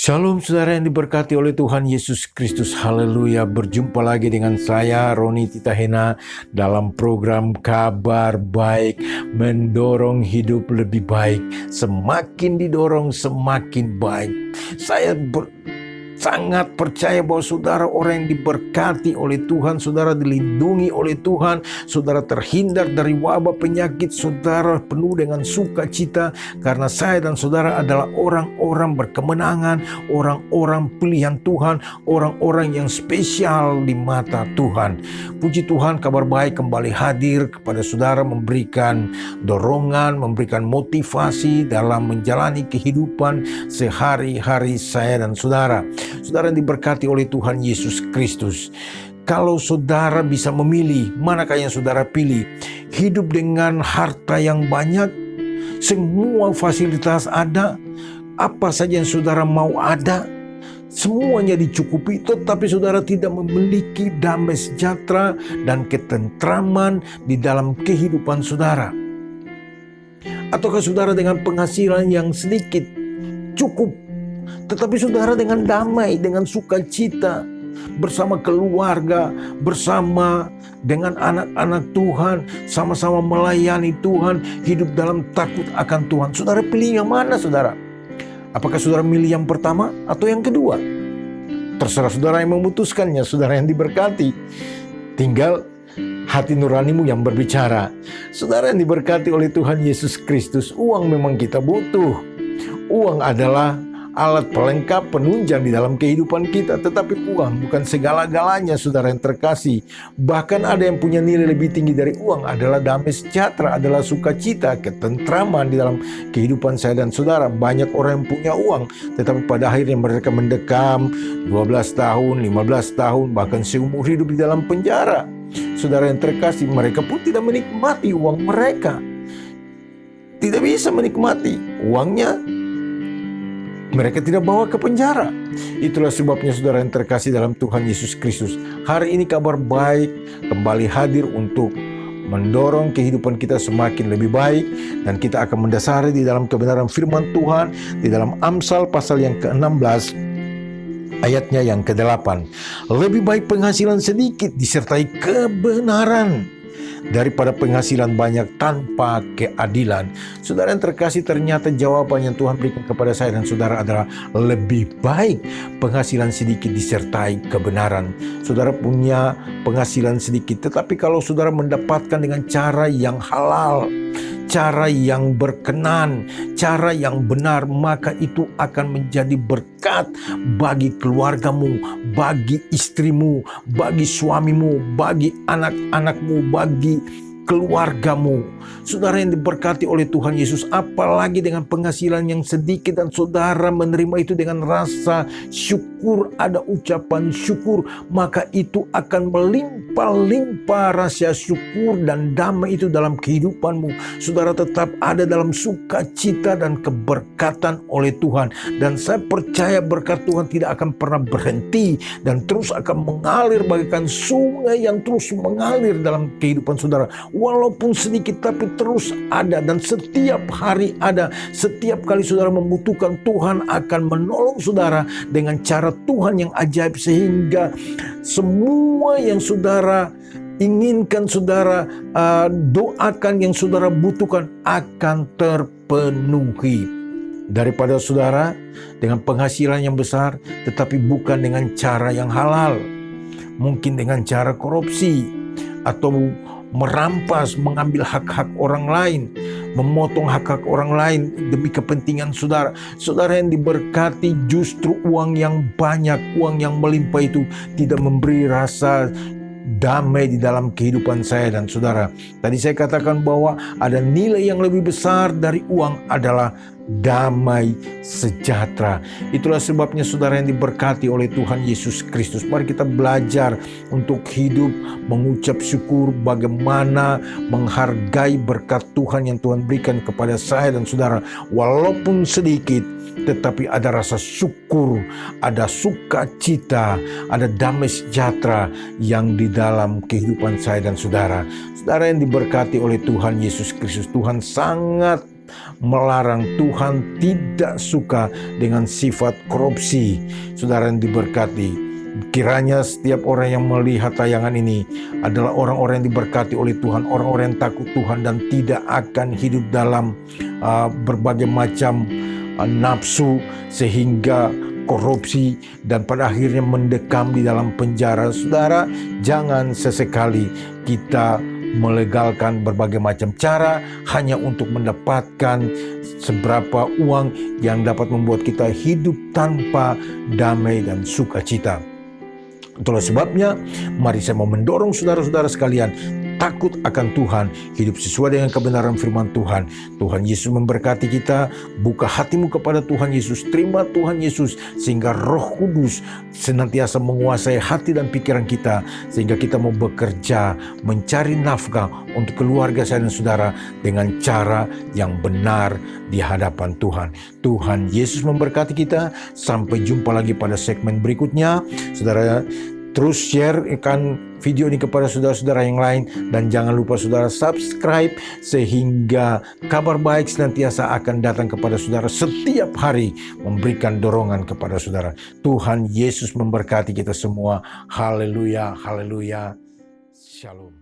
Shalom saudara yang diberkati oleh Tuhan Yesus Kristus. Haleluya. Berjumpa lagi dengan saya Roni Titahena dalam program Kabar Baik, mendorong hidup lebih baik. Semakin didorong semakin baik. Saya sangat percaya bahwa saudara orang yang diberkati oleh Tuhan, saudara dilindungi oleh Tuhan, saudara terhindar dari wabah penyakit, saudara penuh dengan sukacita karena saya dan saudara adalah orang-orang berkemenangan, orang-orang pilihan Tuhan, orang-orang yang spesial di mata Tuhan. Puji Tuhan, Kabar Baik kembali hadir kepada saudara, memberikan dorongan, memberikan motivasi dalam menjalani kehidupan sehari-hari saya dan saudara. Saudara yang diberkati oleh Tuhan Yesus Kristus. Kalau saudara bisa memilih, manakah yang saudara pilih? Hidup dengan harta yang banyak, semua fasilitas ada, apa saja yang saudara mau ada, semuanya dicukupi, tetapi saudara tidak memiliki damai sejahtera dan ketentraman di dalam kehidupan saudara. Ataukah saudara dengan penghasilan yang sedikit, cukup, tetapi saudara dengan damai, dengan sukacita, bersama keluarga, bersama dengan anak-anak Tuhan, sama-sama melayani Tuhan, hidup dalam takut akan Tuhan. Saudara pilih yang mana saudara? Apakah saudara milih yang pertama atau yang kedua? Terserah saudara yang memutuskannya, saudara yang diberkati. Tinggal hati nuranimu yang berbicara. Saudara yang diberkati oleh Tuhan Yesus Kristus, uang memang kita butuh. Uang adalah alat pelengkap penunjang di dalam kehidupan kita. Tetapi uang bukan segala-galanya saudara yang terkasih. Bahkan ada yang punya nilai lebih tinggi dari uang adalah damai sejahtera, adalah sukacita, ketentraman di dalam kehidupan saya dan saudara. Banyak orang yang punya uang, tetapi pada akhirnya mereka mendekam 12 tahun, 15 tahun, bahkan seumur hidup di dalam penjara. Saudara yang terkasih, mereka pun tidak menikmati uang mereka. Tidak bisa menikmati uangnya. Mereka tidak bawa ke penjara. Itulah sebabnya saudara yang terkasih dalam Tuhan Yesus Kristus. Hari ini Kabar Baik kembali hadir untuk mendorong kehidupan kita semakin lebih baik. Dan kita akan mendasari di dalam kebenaran firman Tuhan. Di dalam Amsal pasal yang ke-16 ayatnya yang ke-8. Lebih baik penghasilan sedikit disertai kebenaran daripada penghasilan banyak tanpa keadilan. Saudara yang terkasih, ternyata jawaban yang Tuhan berikan kepada saya dan saudara adalah lebih baik penghasilan sedikit disertai kebenaran. Saudara punya penghasilan sedikit, tetapi kalau saudara mendapatkan dengan cara yang halal, cara yang berkenan, cara yang benar, maka itu akan menjadi berkat bagi keluargamu, bagi istrimu, bagi suamimu, bagi anak-anakmu, bagi keluargamu. Saudara yang diberkati oleh Tuhan Yesus, apalagi dengan penghasilan yang sedikit dan saudara menerima itu dengan rasa syukur, ada ucapan syukur, maka itu akan melimpah-limpah rasa syukur dan damai itu dalam kehidupanmu. Saudara tetap ada dalam sukacita dan keberkatan oleh Tuhan. Dan saya percaya berkat Tuhan tidak akan pernah berhenti dan terus akan mengalir bagaikan sungai yang terus mengalir dalam kehidupan saudara. Walaupun sedikit tapi terus ada, dan setiap hari ada. Setiap kali saudara membutuhkan, Tuhan akan menolong saudara dengan cara Tuhan yang ajaib, sehingga semua yang saudara inginkan, saudara doakan, yang saudara butuhkan akan terpenuhi. Daripada saudara dengan penghasilan yang besar tetapi bukan dengan cara yang halal, mungkin dengan cara korupsi atau merampas, mengambil hak-hak orang lain, memotong hak-hak orang lain demi kepentingan saudara. Saudara yang diberkati, justru uang yang banyak, uang yang melimpah itu tidak memberi rasa damai di dalam kehidupan saya dan saudara. Tadi saya katakan bahwa ada nilai yang lebih besar dari uang adalah damai sejahtera. Itulah sebabnya saudara yang diberkati oleh Tuhan Yesus Kristus, mari kita belajar untuk hidup mengucap syukur, bagaimana menghargai berkat Tuhan yang Tuhan berikan kepada saya dan saudara. Walaupun sedikit, tetapi ada rasa syukur, ada sukacita, ada damai sejahtera yang di dalam kehidupan saya dan saudara. Saudara yang diberkati oleh Tuhan Yesus Kristus, Tuhan sangat melarang. Tuhan tidak suka dengan sifat korupsi. Saudara yang diberkati, kiranya setiap orang yang melihat tayangan ini adalah orang-orang yang diberkati oleh Tuhan, orang-orang yang takut Tuhan dan tidak akan hidup dalam berbagai macam nafsu sehingga korupsi dan pada akhirnya mendekam di dalam penjara. Saudara, jangan sesekali kita melegalkan berbagai macam cara hanya untuk mendapatkan seberapa uang yang dapat membuat kita hidup tanpa damai dan sukacita. Itulah sebabnya mari saya mau mendorong saudara-saudara sekalian takut akan Tuhan, hidup sesuai dengan kebenaran firman Tuhan. Tuhan Yesus memberkati kita. Buka hatimu kepada Tuhan Yesus, terima Tuhan Yesus sehingga Roh Kudus senantiasa menguasai hati dan pikiran kita, sehingga kita mau bekerja mencari nafkah untuk keluarga saya dan saudara dengan cara yang benar di hadapan Tuhan. Tuhan Yesus memberkati kita. Sampai jumpa lagi pada segmen berikutnya. Saudara, terus sharekan video ini kepada saudara-saudara yang lain, dan jangan lupa saudara subscribe sehingga kabar baik senantiasa akan datang kepada saudara setiap hari, memberikan dorongan kepada saudara. Tuhan Yesus memberkati kita semua. Haleluya, haleluya. Shalom.